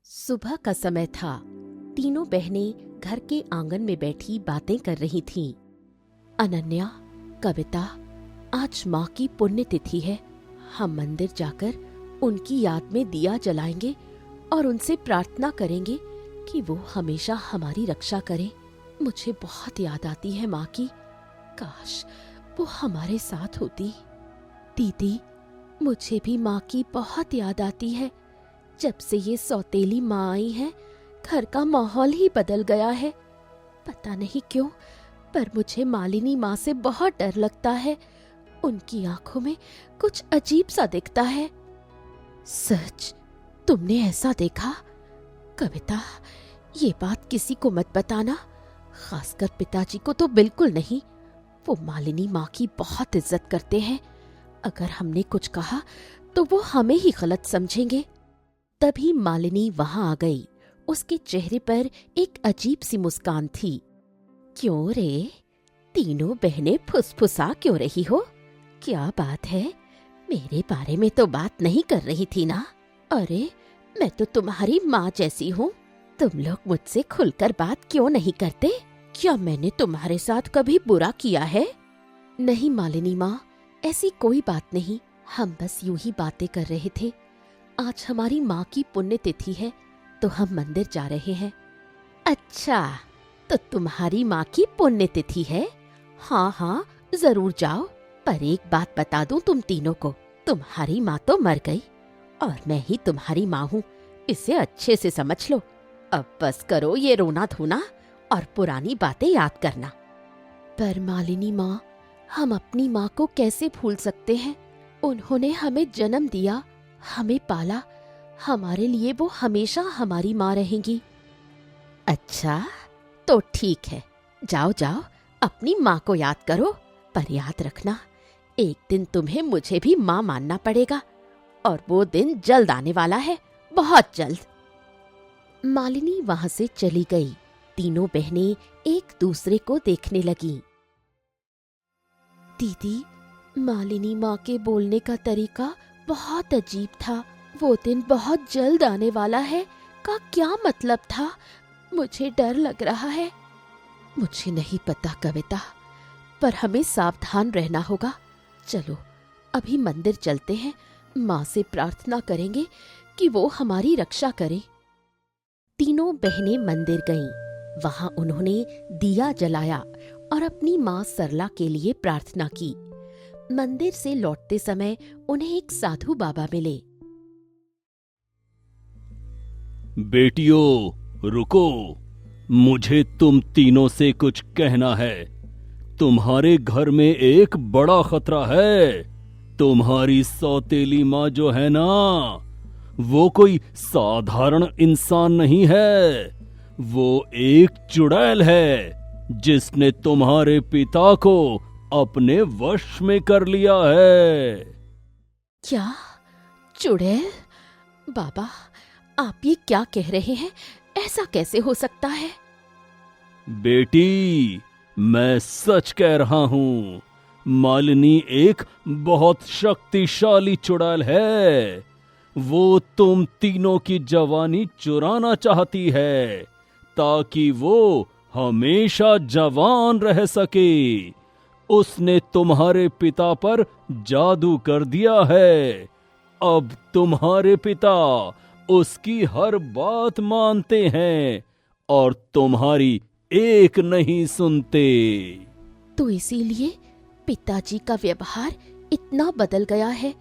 सुबह का समय था। तीनों बहनें घर के आंगन में बैठी बातें कर रही थीं। अनन्या, कविता, आज माँ की पुण्यतिथि है। हम मंदिर जाकर उनकी याद में दिया जलाएंगे और उनसे प्रार्थना करेंगे कि वो हमेशा हमारी रक्षा करे। मुझे बहुत याद आती है माँ की। काश वो हमारे साथ होती। दीदी, मुझे भी माँ की बहुत याद आती है। जब से ये सौतेली माँ आई है, घर का माहौल ही बदल गया है। पता नहीं क्यों, पर मुझे मालिनी माँ से बहुत डर लगता है। उनकी आंखों में कुछ अजीब सा दिखता है। सच? तुमने ऐसा देखा? कविता, ये बात किसी को मत बताना, खासकर पिताजी को तो बिल्कुल नहीं। वो मालिनी माँ की बहुत इज्जत करते हैं। अगर हमने कुछ कहा तो वो हमें ही गलत समझेंगे। तभी मालिनी वहां आ गई। उसके चेहरे पर एक अजीब सी मुस्कान थी। क्यों रे, तीनों बहनें फुसफुसा क्यों रही हो? क्या बात है? मेरे बारे में तो बात नहीं कर रही थी ना? अरे, मैं तो तुम्हारी माँ जैसी हूँ। तुम लोग मुझसे खुलकर बात क्यों नहीं करते? क्या मैंने तुम्हारे साथ कभी बुरा किया है? नहीं मालिनी माँ, ऐसी कोई बात नहीं। हम बस यूं ही बातें कर रहे थे। आज हमारी माँ की पुण्यतिथि है तो हम मंदिर जा रहे हैं। अच्छा, तो तुम्हारी माँ की पुण्यतिथि है? हाँ हाँ, जरूर जाओ। पर एक बात बता दूं तुम तीनों को, तुम्हारी माँ तो मर गई और मैं ही तुम्हारी माँ हूँ। इसे अच्छे से समझ लो। अब बस करो ये रोना धोना और पुरानी बातें याद करना। पर मालिनी माँ, हम अपनी माँ को कैसे भूल सकते हैं? उन्होंने हमें जन्म दिया, हमें पाला। हमारे लिए वो हमेशा हमारी माँ रहेंगी। अच्छा, तो ठीक है। जाओ जाओ, अपनी माँ को याद करो। पर याद रखना, एक दिन तुम्हें मुझे भी माँ मानना पड़ेगा और वो दिन जल्द आने वाला है, बहुत जल्द। मालिनी वहां से चली गई। तीनों बहनें एक दूसरे को देखने लगीं। दीदी, मालिनी माँ के बोलने का तरीका बहुत अजीब था। वो दिन बहुत जल्द आने वाला है का क्या मतलब था? मुझे डर लग रहा है। मुझे नहीं पता कविता, पर हमें सावधान रहना होगा। चलो अभी मंदिर चलते हैं। माँ से प्रार्थना करेंगे कि वो हमारी रक्षा करे। तीनों बहनें मंदिर गईं। वहां उन्होंने दिया जलाया और अपनी माँ सरला के लिए प्रार्थना की। मंदिर से लौटते समय उन्हें एक साधु बाबा मिले। बेटियों, रुको, मुझे तुम तीनों से कुछ कहना है। तुम्हारे घर में एक बड़ा खतरा है। तुम्हारी सौतेली माँ जो है ना, वो कोई साधारण इंसान नहीं है। वो एक चुड़ैल है जिसने तुम्हारे पिता को अपने वश में कर लिया है। क्या? चुड़ैल? बाबा, आप ये क्या कह रहे हैं? ऐसा कैसे हो सकता है? बेटी, मैं सच कह रहा हूँ। मालिनी एक बहुत शक्तिशाली चुड़ैल है। वो तुम तीनों की जवानी चुराना चाहती है ताकि वो हमेशा जवान रह सके। उसने तुम्हारे पिता पर जादू कर दिया है। अब तुम्हारे पिता उसकी हर बात मानते हैं और तुम्हारी एक नहीं सुनते। तो इसीलिए पिताजी का व्यवहार इतना बदल गया है।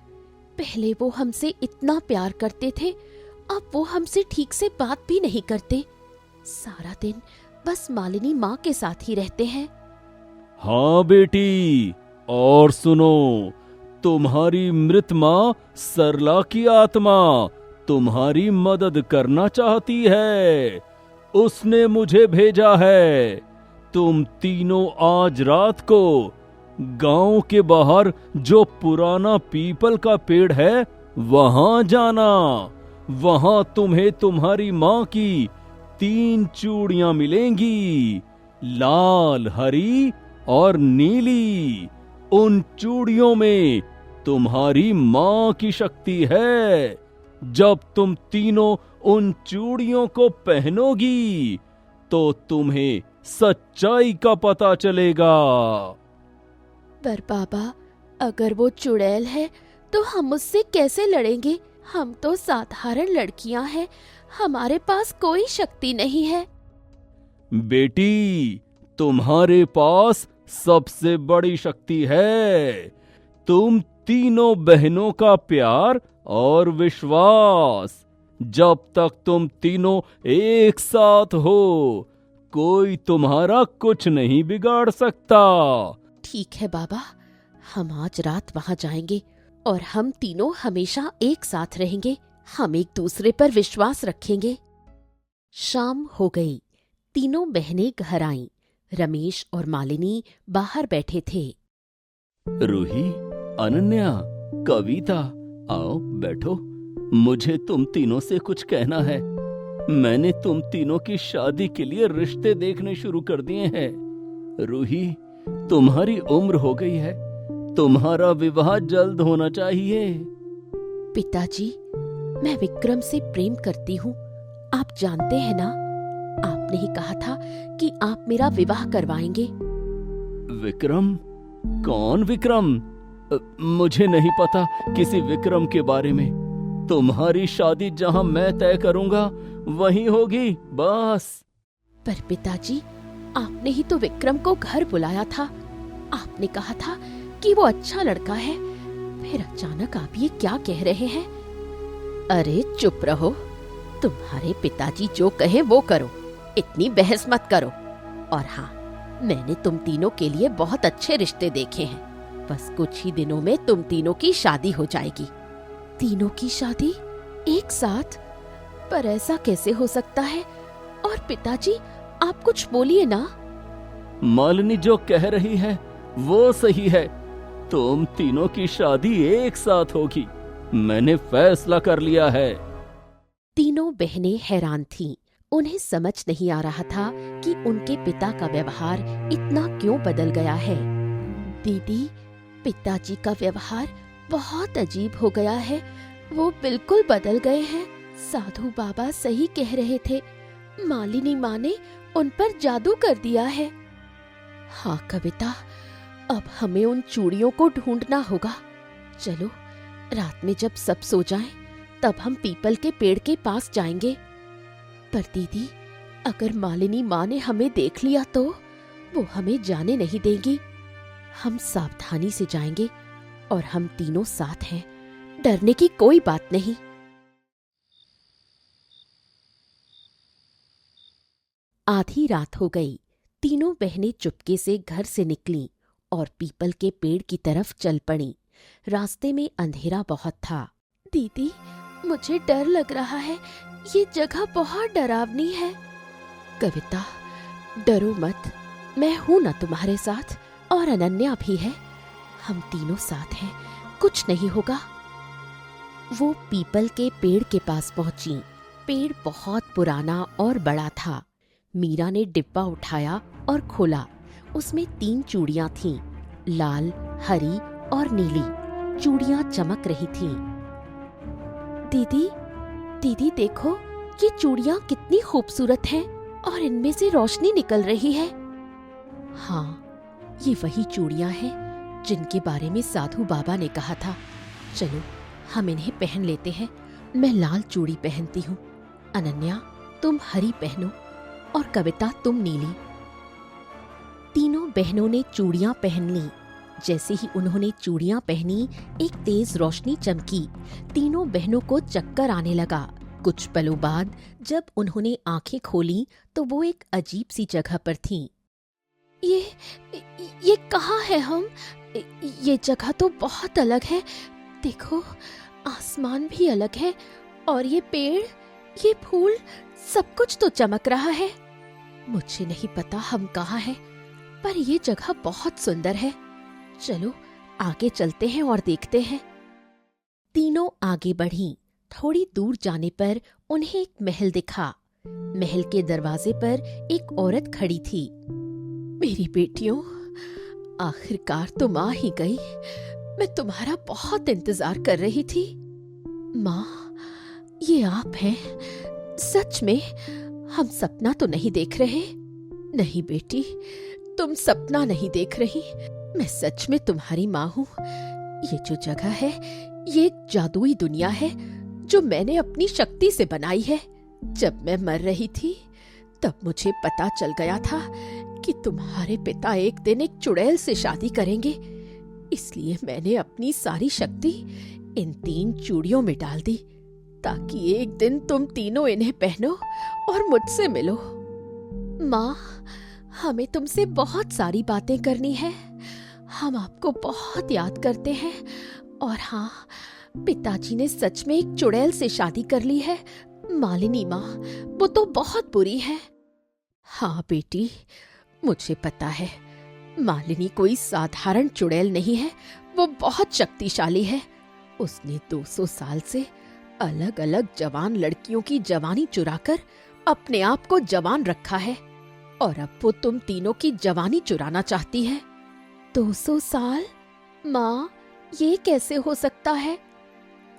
पहले वो हमसे इतना प्यार करते थे, अब वो हमसे ठीक से बात भी नहीं करते। सारा दिन बस मालिनी माँ के साथ ही रहते हैं। हाँ बेटी, और सुनो, तुम्हारी मृत माँ सरला की आत्मा तुम्हारी मदद करना चाहती है। उसने मुझे भेजा है। तुम तीनों आज रात को गांव के बाहर जो पुराना पीपल का पेड़ है, वहां जाना। वहां तुम्हें तुम्हारी माँ की 3 चूड़ियां मिलेंगी, लाल, हरी और नीली। उन चूड़ियों में तुम्हारी माँ की शक्ति है। जब तुम तीनों उन चूड़ियों को पहनोगी तो तुम्हें सच्चाई का पता चलेगा। पर बाबा, अगर वो चुड़ैल है तो हम उससे कैसे लड़ेंगे? हम तो साधारण लड़कियां हैं, हमारे पास कोई शक्ति नहीं है। बेटी, तुम्हारे पास सबसे बड़ी शक्ति है। तुम तीनों बहनों का प्यार और विश्वास। जब तक तुम तीनों एक साथ हो, कोई तुम्हारा कुछ नहीं बिगाड़ सकता। ठीक है बाबा, हम आज रात वहां जाएंगे और हम तीनों हमेशा एक साथ रहेंगे। हम एक दूसरे पर विश्वास रखेंगे। शाम हो गई। तीनों बहनें घर आईं। रमेश और मालिनी बाहर बैठे थे। रूही, अनन्या, कविता, आओ बैठो। मुझे तुम तीनों से कुछ कहना है। मैंने तुम तीनों की शादी के लिए रिश्ते देखने शुरू कर दिए हैं। रूही, तुम्हारी उम्र हो गई है, तुम्हारा विवाह जल्द होना चाहिए। पिताजी, मैं विक्रम से प्रेम करती हूँ, आप जानते हैं ना। आपने ही कहा था कि आप मेरा विवाह करवाएंगे। विक्रम? कौन विक्रम? मुझे नहीं पता किसी विक्रम के बारे में। तुम्हारी शादी जहां मैं तय करूंगा वहीं होगी, बस। पर पिताजी, आपने ही तो विक्रम को घर बुलाया था। आपने कहा था कि वो अच्छा लड़का है, फिर अचानक आप ये क्या कह रहे हैं? अरे चुप रहो, तुम्हारे पिताजी जो कहे वो करो, इतनी बहस मत करो। और हाँ, मैंने तुम तीनों के लिए बहुत अच्छे रिश्ते देखे हैं। बस कुछ ही दिनों में तुम तीनों की शादी हो जाएगी। तीनों की शादी एक साथ? पर ऐसा कैसे हो सकता है? और पिताजी, आप कुछ बोलिए ना। मालिनी जो कह रही है वो सही है। तुम तीनों की शादी एक साथ होगी। मैंने फैसला कर लिया है। तीनों बहनें हैरान थीं। उन्हें समझ नहीं आ रहा था कि उनके पिता का व्यवहार इतना क्यों बदल गया है। दीदी, पिताजी का व्यवहार बहुत अजीब हो गया है। वो बिल्कुल बदल गए हैं। साधु बाबा सही कह रहे थे, मालिनी माँ ने उन पर जादू कर दिया है। हाँ कविता, अब हमें उन चूड़ियों को ढूंढना होगा। चलो, रात में जब सब सो जाएं, तब हम पीपल के पेड़ के पास जाएंगे। पर दीदी, अगर मालिनी माँ ने हमें देख लिया तो वो हमें जाने नहीं देंगी। हम सावधानी से जाएंगे और हम तीनों साथ हैं, डरने की कोई बात नहीं। आधी रात हो गई। तीनों बहनें चुपके से घर से निकलीं और पीपल के पेड़ की तरफ चल पड़ीं। रास्ते में अंधेरा बहुत था। दीदी, मुझे डर लग रहा है, ये जगह बहुत डरावनी है। कविता, डरो मत, मैं हूं ना तुम्हारे साथ, और अनन्या भी है। हम तीनों साथ हैं, कुछ नहीं होगा। वो पीपल के पेड़ के पास पहुंची। पेड़ बहुत पुराना और बड़ा था। मीरा ने डिब्बा उठाया और खोला। उसमें 3 चूड़ियां थीं, लाल, हरी और नीली। चूड़ियां चमक रही थीं। दीदी, दीदी देखो, ये चूड़ियां कितनी खूबसूरत हैं और इनमें से रोशनी निकल रही है। हाँ, ये वही चूड़ियां हैं जिनके बारे में साधु बाबा ने कहा था। चलो, हम इन्हें पहन लेते हैं। मैं लाल चूड़ी पहनती हूँ, अनन्या तुम हरी पहनो और कविता तुम नीली। तीनों बहनों ने चूड़ियां पहन लीं। जैसे ही उन्होंने चूड़ियां पहनी, एक तेज रोशनी चमकी। तीनों बहनों को चक्कर आने लगा। कुछ पलों बाद जब उन्होंने आंखें खोलीं तो वो एक अजीब सी जगह पर थीं। ये कहाँ है हम? ये जगह तो बहुत अलग है। देखो, आसमान भी अलग है और ये पेड़, ये फूल, सब कुछ तो चमक रहा है। मुझे नहीं पता हम कहाँ हैं, पर ये जगह बहुत सुंदर है। चलो, आगे चलते हैं और देखते हैं। तीनों आगे बढ़ीं। थोड़ी दूर जाने पर उन्हें एक महल दिखा। महल के दरवाजे पर एक औरत खड़ी थी। मेरी बेटियों, आखिरकार तुम आ ही गई। मैं तुम्हारा बहुत इंतजार कर रही थी। माँ, ये आप हैं? सच में? हम सपना तो नहीं देख रहे? नहीं बेटी, तुम सपना नहीं देख रही। मैं सच में तुम्हारी माँ हूँ। ये जो जगह है, ये एक जादुई दुनिया है जो मैंने अपनी शक्ति से बनाई है। जब मैं मर रही थी तब मुझे पता चल गया था कि तुम्हारे पिता एक दिन एक चुड़ैल से शादी करेंगे। इसलिए मैंने अपनी सारी शक्ति इन 3 चूड़ियों में डाल दी ताकि एक दिन तुम तीनों इन्हें पहनो और मुझसे मिलो। माँ, हमें तुमसे बहुत सारी बातें करनी है। हम आपको बहुत याद करते हैं। और हाँ, पिताजी ने सच में एक चुड़ैल से शादी कर ली है। मालिनी माँ, वो तो बहुत बुरी है। हाँ बेटी, मुझे पता है। मालिनी कोई साधारण चुड़ैल नहीं है, वो बहुत शक्तिशाली है। उसने 200 साल से अलग अलग जवान लड़कियों की जवानी चुराकर अपने आप को जवान रखा है और अब वो तुम तीनों की जवानी चुराना चाहती है। 200 साल? माँ, ये कैसे हो सकता है?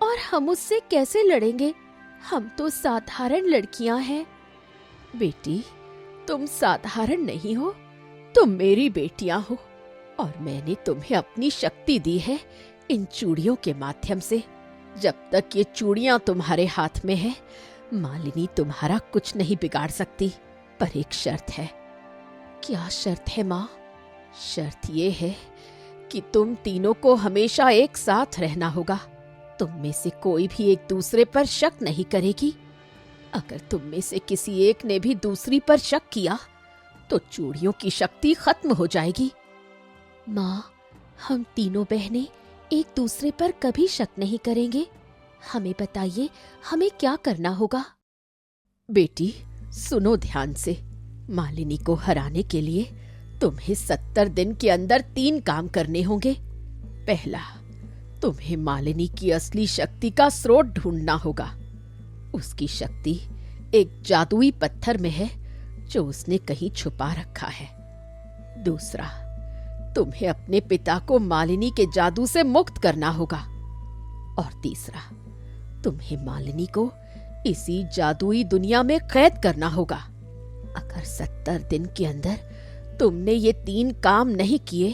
और हम उससे कैसे लड़ेंगे? हम तो साधारण लड़कियां हैं। बेटी, तुम साधारण नहीं हो, तुम मेरी बेटियां हो और मैंने तुम्हें अपनी शक्ति दी है इन चूड़ियों के माध्यम से। जब तक ये चूड़ियां तुम्हारे हाथ में है, मालिनी तुम्हारा कुछ नहीं बिगाड़ सकती। पर एक शर्त है। क्या शर्त है माँ? शर्त ये है कि तुम तीनों को हमेशा एक साथ रहना होगा। तुम में से कोई भी एक दूसरे पर शक नहीं करेगी। अगर तुम में से किसी एक ने भी दूसरी पर शक किया तो चूड़ियों की शक्ति खत्म हो जाएगी। माँ, हम तीनों बहनें एक दूसरे पर कभी शक नहीं करेंगे। हमें बताइए, हमें क्या करना होगा? बेटी, सुनो ध्यान से। मालिनी को हराने के लिए तुम्हें 70 दिन के अंदर 3 काम करने होंगे। पहला, तुम्हें मालिनी की असली शक्ति का स्रोत ढूंढना होगा। उसकी शक्ति एक जादुई पत्थर में है जो उसने कहीं छुपा रखा है। दूसरा, तुम्हें अपने पिता को मालिनी के जादू से मुक्त करना होगा। और तीसरा, तुम्हें मालिनी को इसी जादुई दुनिया में कैद करना होगा। अगर 70 दिन के अंदर तुमने ये 3 काम नहीं किए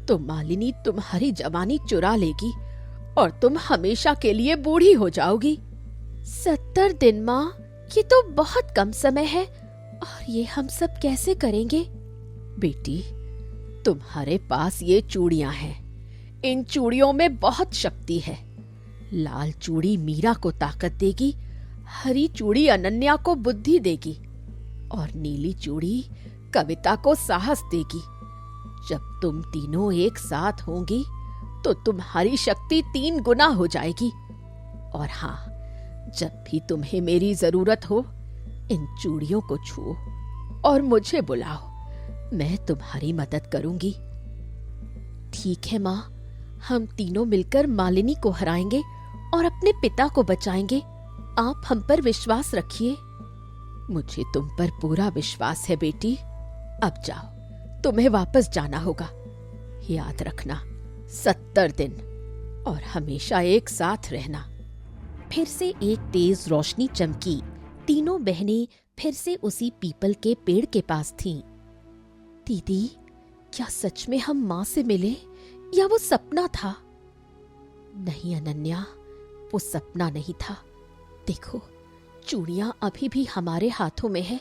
तो मालिनी तुम्हारी जवानी चुरा लेगी और तुम हमेशा के लिए बूढ़ी हो जाओगी। 70 दिन माँ, ये तो बहुत कम समय है। और ये हम सब कैसे करेंगे? बेटी, तुम्हारे पास ये चूड़ियां हैं। इन चूड़ियों में बहुत शक्ति है। लाल चूड़ी मीरा को ताकत देगी, हरी चूड़ी अनन्या को बुद्धि देगी और नीली चूड़ी कविता को साहस देगी। जब तुम तीनों एक साथ होंगी तो तुम्हारी शक्ति 3 गुना हो जाएगी। और हाँ, जब भी तुम्हें मेरी जरूरत हो, इन चूड़ियों को छुओ और मुझे बुलाओ। मैं तुम्हारी मदद करूंगी। ठीक है माँ, हम तीनों मिलकर मालिनी को हराएंगे और अपने पिता को बचाएंगे। आप हम पर विश्वास रखिए। मुझे तुम पर पूरा विश्वास है बेटी। अब जाओ, तुम्हें वापस जाना होगा। याद रखना, 70 दिन और हमेशा एक साथ रहना। फिर से एक तेज रोशनी चमकी। तीनों बहनें फिर से उसी पीपल के पेड़ के पास थीं। दीदी, क्या सच में हम माँ से मिले या वो सपना था? नहीं अनन्या, वो सपना नहीं था। देखो, चूड़ियां अभी भी हमारे हाथों में है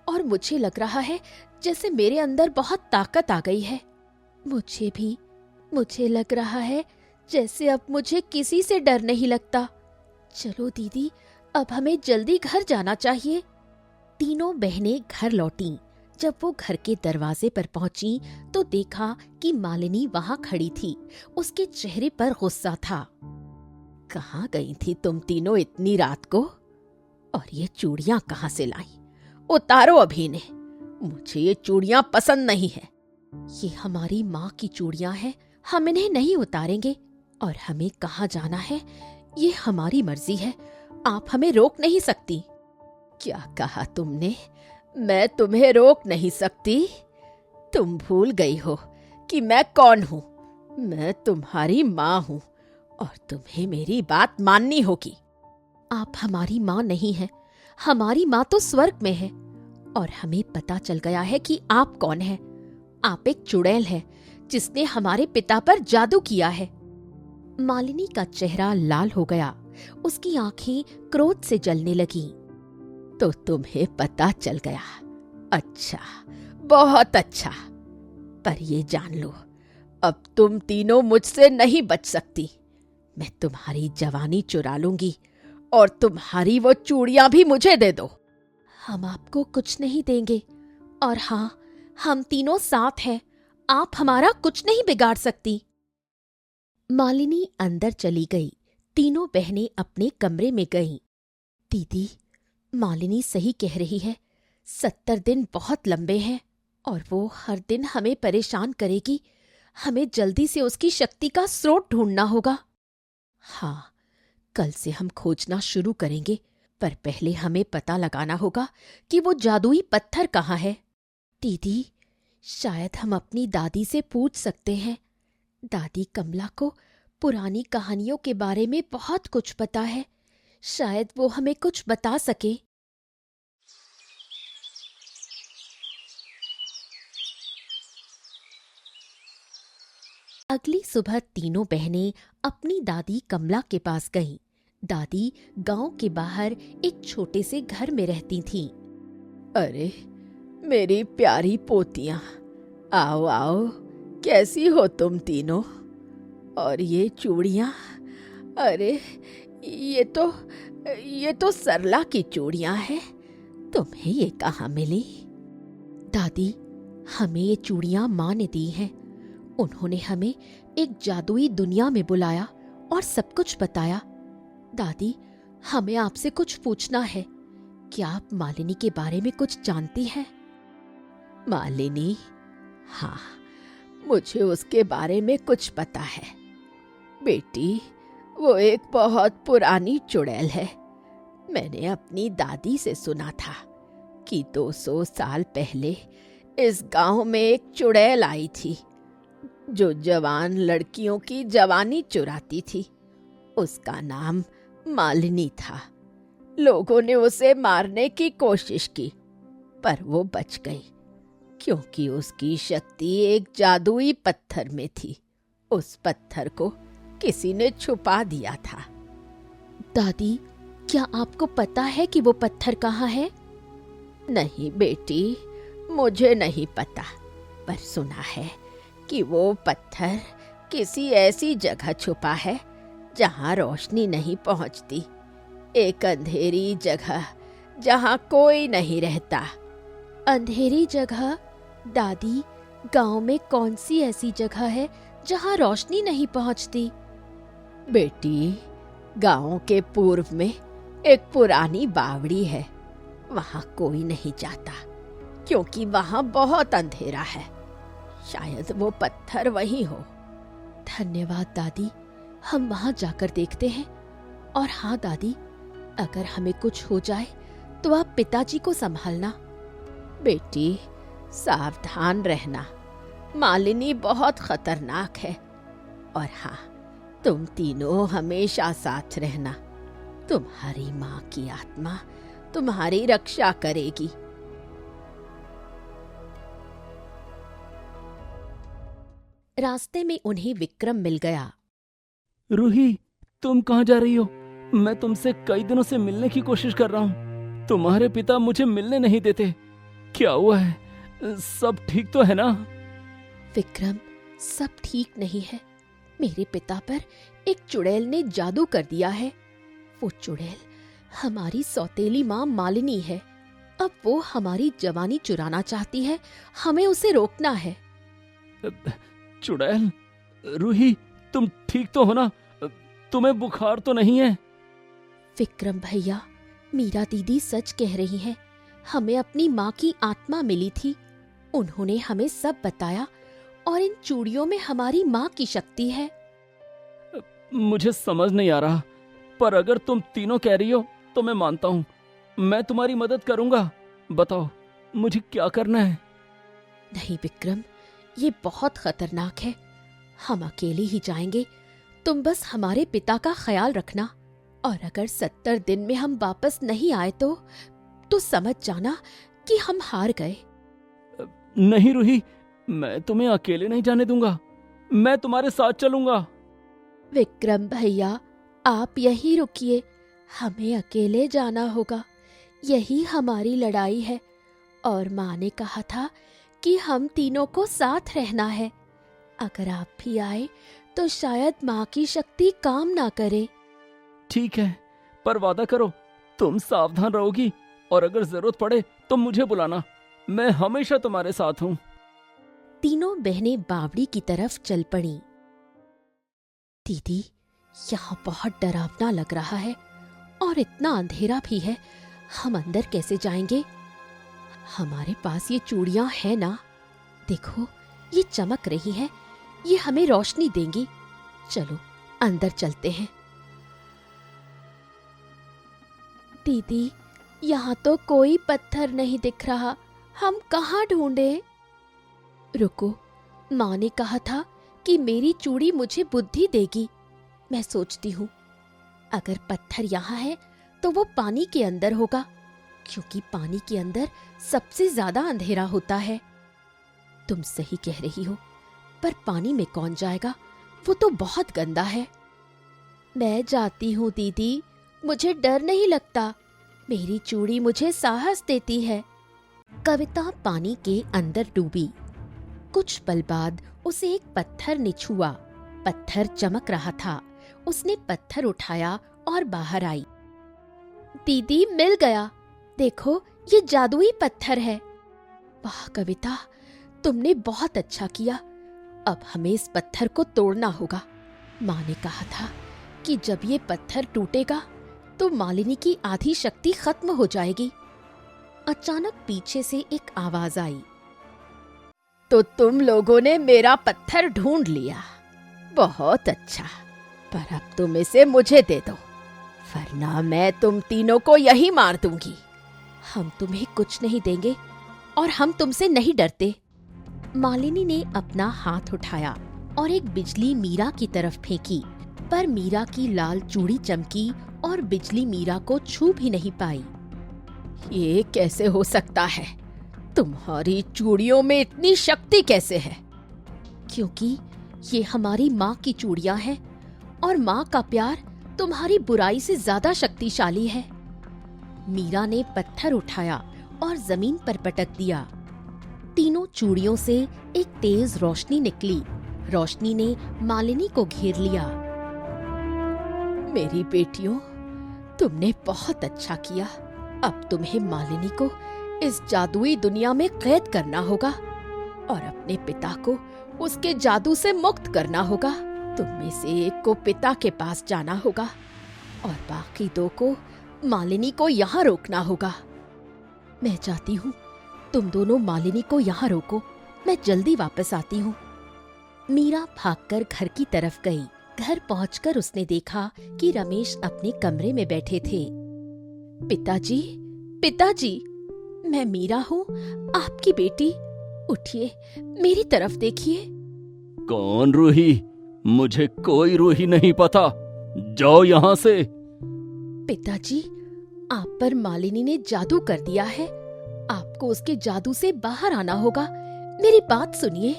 और मुझे लग रहा है जैसे मेरे अंदर बहुत ताकत आ गई है। मुझे लग रहा है जैसे अब मुझे किसी से डर नहीं लगता। चलो दीदी, अब हमें जल्दी घर जाना चाहिए। तीनों बहनें घर लौटीं। जब वो घर के दरवाजे पर पहुंची तो देखा कि मालिनी वहां खड़ी थी। उसके चेहरे पर गुस्सा था। कहाँ गई थी तुम तीनों इतनी रात को? और ये चूड़ियां कहाँ से लाई? उतारो अभी इन्हें। मुझे ये चूड़ियां पसंद नहीं है। ये हमारी माँ की चूड़ियां हैं, हम इन्हें नहीं उतारेंगे। और हमें कहाँ जाना है ये हमारी मर्जी है, आप हमें रोक नहीं सकती। क्या कहा तुमने? मैं तुम्हें रोक नहीं सकती? तुम भूल गई हो कि मैं कौन हूं। मैं तुम्हारी माँ हूं और तुम्हें मेरी बात माननी होगी। आप हमारी माँ नहीं हैं। हमारी माँ तो स्वर्ग में है और हमें पता चल गया है कि आप कौन हैं। आप एक चुड़ैल हैं जिसने हमारे पिता पर जादू किया है। मालिनी का चेहरा लाल हो गया, उसकी आंखें क्रोध से जलने लगीं। तो तुम्हें पता चल गया? अच्छा, बहुत अच्छा। पर ये जान लो, अब तुम तीनों मुझसे नहीं बच सकती। मैं तुम्हारी जवानी चुरा लूंगी और तुम्हारी वो चूड़ियां भी मुझे दे दो। हम आपको कुछ नहीं देंगे, और हाँ, हम तीनों साथ हैं। आप हमारा कुछ नहीं बिगाड़ सकती। मालिनी अंदर चली गई। तीनों बहनें अपने कमरे में गईं। दीदी, मालिनी सही कह रही है। 70 दिन बहुत लंबे हैं और वो हर दिन हमें परेशान करेगी। हमें जल्दी से उसकी शक्ति का स्रोत ढूंढना होगा। हाँ, कल से हम खोजना शुरू करेंगे, पर पहले हमें पता लगाना होगा कि वो जादुई पत्थर कहाँ है। दीदी, शायद हम अपनी दादी से पूछ सकते हैं। दादी कमला को पुरानी कहानियों के बारे में बहुत कुछ पता है। शायद वो हमें कुछ बता सके। अगली सुबह तीनों बहनें अपनी दादी कमला के पास गईं। दादी गांव के बाहर एक छोटे से घर में रहती थीं। अरे मेरी प्यारी पोतियां, आओ आओ, कैसी हो तुम तीनों? और ये चूड़ियां, अरे ये तो सरला की चूड़ियां हैं। तुम्हें ये कहाँ मिली? दादी, हमें ये चूड़ियां माँ ने दी हैं। उन्होंने हमें एक जादुई दुनिया में बुलाया और सब कुछ बताया। दादी, हमें आपसे कुछ पूछना है। क्या आप मालिनी के बारे में कुछ जानती हैं? मालिनी? हाँ, मुझे उसके बारे में कुछ पता है। बेटी, वो एक बहुत पुरानी चुड़ैल है। मैंने अपनी दादी से सुना था कि 200 साल पहले इस गांव में एक चुड़ैल आई थी जो जवान लड़कियों की जवानी चुराती थी। उसका नाम मालिनी था। लोगों ने उसे मारने की कोशिश की, पर वो बच गई क्योंकि उसकी शक्ति एक जादुई पत्थर में थी। उस पत्थर को किसी ने छुपा दिया था। दादी, क्या आपको पता है कि वो पत्थर कहाँ है? नहीं बेटी, मुझे नहीं पता, पर सुना है कि वो पत्थर किसी ऐसी जगह छुपा है जहाँ रोशनी नहीं पहुँचती। एक अंधेरी जगह जहाँ कोई नहीं रहता। अंधेरी जगह? दादी, गांव में कौन सी ऐसी जगह है जहाँ रोशनी नहीं पहुँचती? बेटी, गांव के पूर्व में एक पुरानी बावड़ी है। वहाँ कोई नहीं जाता क्योंकि वहाँ बहुत अंधेरा है। शायद वो पत्थर वही हो। धन्यवाद दादी, हम वहाँ जाकर देखते हैं। और हाँ दादी, अगर हमें कुछ हो जाए तो आप पिताजी को संभालना। बेटी, सावधान रहना। मालिनी बहुत खतरनाक है। और हाँ, तुम तीनों हमेशा साथ रहना। तुम्हारी माँ की आत्मा तुम्हारी रक्षा करेगी। रास्ते में उन्हें विक्रम मिल गया। रूही, तुम कहाँ जा रही हो? मैं तुमसे कई दिनों से मिलने की कोशिश कर रहा हूँ। तुम्हारे पिता मुझे मिलने नहीं देते। क्या हुआ है? सब ठीक तो है ना? विक्रम, सब ठीक नहीं है। मेरे पिता पर एक चुड़ैल ने जादू कर दिया है। वो चुड़ैल हमारी सौतेली माँ मालिनी है। अब वो हमारी जवानी चुराना चाहती है। हमें उसे रोकना है। चुड़ैल? रूही, तुम ठीक तो हो ना? तुम्हें बुखार तो नहीं है? विक्रम भैया, मीरा दीदी सच कह रही है। हमें अपनी माँ की आत्मा मिली थी। उन्होंने हमें सब बताया और इन चूड़ियों में हमारी माँ की शक्ति है। मुझे समझ नहीं आ रहा, पर अगर तुम तीनों कह रही हो तो मैं मानता हूँ। मैं तुम्हारी मदद करूंगा। बताओ, मुझे क्या करना है? नहीं विक्रम, ये बहुत खतरनाक है। हम अकेले ही जाएंगे। तुम बस हमारे पिता का ख्याल रखना। और अगर 70 दिन में हम वापस नहीं आए तो समझ जाना कि हम हार गए। नहीं रूही, मैं तुम्हें अकेले नहीं जाने दूंगा। मैं तुम्हारे साथ चलूंगा। विक्रम भैया, आप यहीं रुकिए, हमें अकेले जाना होगा। यही हमारी लड़ाई है और माँ ने कहा था कि हम तीनों को साथ रहना है। अगर आप भी आए तो शायद माँ की शक्ति काम ना करे। ठीक है, पर वादा करो तुम सावधान रहोगी और अगर जरूरत पड़े तो मुझे बुलाना। मैं हमेशा तुम्हारे साथ हूँ। तीनों बहनें बावड़ी की तरफ चल पड़ी। दीदी, यहाँ बहुत डरावना लग रहा है और इतना अंधेरा भी है। हम अंदर कैसे जाएंगे? हमारे पास ये चूड़ियां हैं ना? देखो, ये चमक रही हैं। ये हमें रोशनी देंगी। चलो अंदर चलते हैं। दीदी, यहाँ तो कोई पत्थर नहीं दिख रहा। हम कहाँ ढूंढें? रुको, माँ ने कहा था कि मेरी चूड़ी मुझे बुद्धि देगी। मैं सोचती हूँ अगर पत्थर यहाँ है तो वो पानी के अंदर होगा, क्योंकि पानी के अंदर सबसे ज्यादा अंधेरा होता है। तुम सही कह रही हो, पर पानी में कौन जाएगा? वो तो बहुत गंदा है। मैं जाती हूँ दीदी, मुझे डर नहीं लगता। मेरी चूड़ी मुझे साहस देती है। कविता पानी के अंदर डूबी। कुछ पल बाद उसे एक पत्थर ने छुआ। पत्थर चमक रहा था। उसने पत्थर उठाया और बाहर आई। दीदी, मिल गया। देखो, ये जादुई पत्थर है। वाह कविता, तुमने बहुत अच्छा किया। अब हमें इस पत्थर को तोड़ना होगा। माँ ने कहा था कि जब ये पत्थर टूटेगा तो मालिनी की आधी शक्ति खत्म हो जाएगी। अचानक पीछे से एक आवाज आई। तो तुम लोगों ने मेरा पत्थर ढूंढ लिया। बहुत अच्छा, पर अब तुम इसे मुझे दे दो, वरना मैं तुम तीनों को यही मार दूंगी। हम तुम्हें कुछ नहीं देंगे और हम तुमसे नहीं डरते। मालिनी ने अपना हाथ उठाया और एक बिजली मीरा की तरफ फेंकी, पर मीरा की लाल चूड़ी चमकी और बिजली मीरा को छू भी नहीं पाई। ये कैसे हो सकता है? तुम्हारी चूड़ियों में इतनी शक्ति कैसे है? क्योंकि ये हमारी माँ की चूड़ियां हैं और माँ का प्यार तुम्हारी बुराई से ज्यादा शक्तिशाली है। मीरा ने पत्थर उठाया और जमीन पर पटक दिया। तीनों चूड़ियों से एक तेज रोशनी निकली। रोशनी ने मालिनी को घेर लिया। मेरी बेटियों, तुमने बहुत अच्छा किया। अब तुम्हें मालिनी को इस जादुई दुनिया में कैद करना होगा और अपने पिता को उसके जादू से मुक्त करना होगा। तुम में से एक को पिता के पास जाना होगा और बाकी दो को मालिनी को यहाँ रोकना होगा। मैं जाती हूँ, तुम दोनों मालिनी को यहाँ रोको। मैं जल्दी वापस आती हूँ। मीरा भागकर घर की तरफ गई। घर पहुंचकर उसने देखा कि रमेश अपने कमरे में बैठे थे। पिताजी, पिताजी, मैं मीरा हूँ, आपकी बेटी। उठिए, मेरी तरफ देखिए। कौन रूही? मुझे कोई रूही नहीं पता। जाओ यहाँ से। पिताजी, आप पर मालिनी ने जादू कर दिया है। आपको उसके जादू से बाहर आना होगा। मेरी बात सुनिए।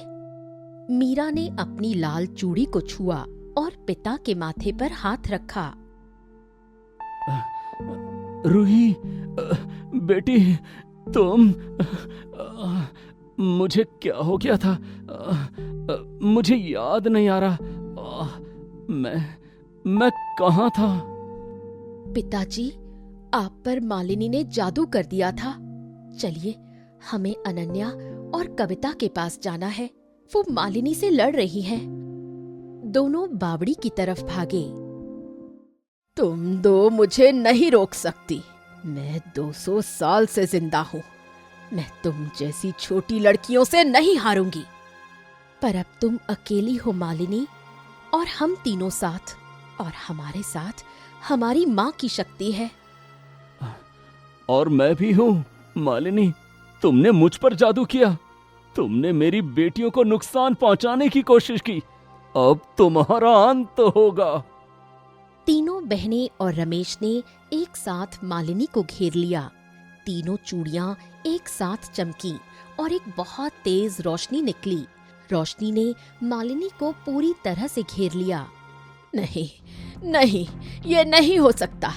मीरा ने अपनी लाल चूड़ी को छुआ और पिता के माथे पर हाथ रखा। रूही, बेटी, तुम, मुझे क्या हो गया था? मुझे याद नहीं आ रहा। मैं कहाँ था? पिताजी, आप पर मालिनी ने जादू कर दिया था। चलिए, हमें अनन्या और कविता के पास जाना है। वो मालिनी से लड़ रही हैं। दोनों बावड़ी की तरफ भागे। तुम दो मुझे नहीं रोक सकती। मैं 200 साल से जिंदा हूँ। मैं तुम जैसी छोटी लड़कियों से नहीं हारूंगी। पर अब तुम अकेली हो मालिनी, और हम तीनों साथ, और हमारे साथ हमारी माँ की शक्ति है। और मैं भी हूँ मालिनी। तुमने मुझ पर जादू किया। तुमने मेरी बेटियों को नुकसान पहुंचाने की कोशिश की। अब तुम्हारा अंत होगा। तीनों बहनें और रमेश ने एक साथ मालिनी को घेर लिया। तीनों चूड़ियां एक साथ चमकी और एक बहुत तेज रोशनी निकली। रोशनी ने मालिनी को पूरी तरह से घेर लिया। नहीं, नहीं, ये नहीं हो सकता।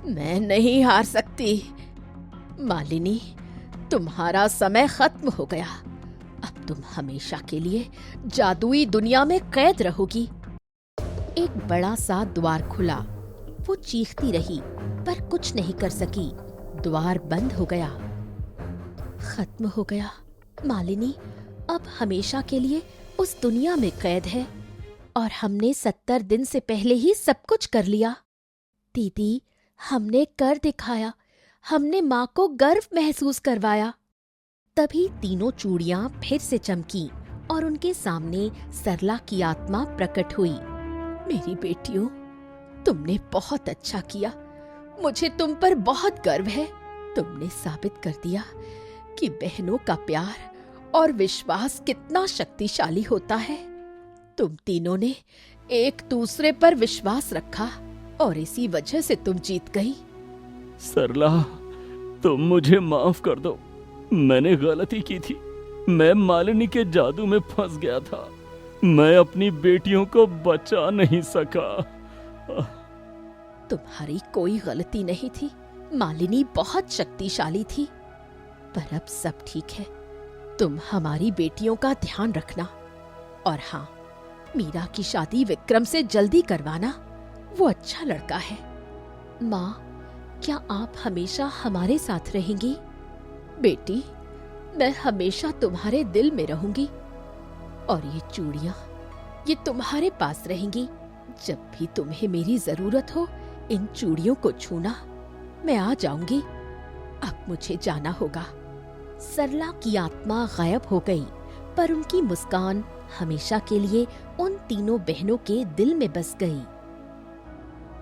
मैं नहीं हार सकती। मालिनी, तुम्हारा समय खत्म हो गया। अब तुम हमेशा के लिए जादुई दुनिया में कैद रहोगी। एक बड़ा सा द्वार खुला। वो चीखती रही पर कुछ नहीं कर सकी। द्वार बंद हो गया। खत्म हो गया। मालिनी अब हमेशा के लिए उस दुनिया में कैद है और हमने 70 दिन से पहले ही सब कुछ कर लिया। दीदी, हमने कर दिखाया। हमने माँ को गर्व महसूस करवाया। तभी तीनों चूड़ियां फिर से चमकी और उनके सामने सरला की आत्मा प्रकट हुई। मेरी बेटियों, तुमने बहुत अच्छा किया। मुझे तुम पर बहुत गर्व है। तुमने साबित कर दिया कि बहनों का प्यार और विश्वास कितना शक्तिशाली होता है। तुम तीनों ने एक दूसरे पर विश्वास रखा और इसी वजह से तुम जीत गई। सरला, तुम मुझे माफ कर दो। मैंने गलती की थी। मैं मालिनी के जादू में फंस गया था। मैं अपनी बेटियों को बचा नहीं सका। तुम्हारी कोई गलती नहीं थी। मालिनी बहुत शक्तिशाली थी। पर अब सब ठीक है। तुम हमारी बेटियों का ध्यान रखना। और हाँ, मीरा की शादी विक्रम से जल्दी करवाना। वो अच्छा लड़का है। माँ, क्या आप हमेशा हमारे साथ रहेंगी? बेटी, मैं हमेशा तुम्हारे दिल में रहूंगी। और ये चूड़ियां, ये तुम्हारे पास रहेंगी। जब भी तुम्हें मेरी जरूरत हो, इन चूड़ियों को छूना। मैं आ जाऊंगी। अब मुझे जाना होगा। सरला की आत्मा गायब हो गई, पर उनकी मुस्कान हमेशा के लिए उन तीनों बहनों के दिल में बस गई।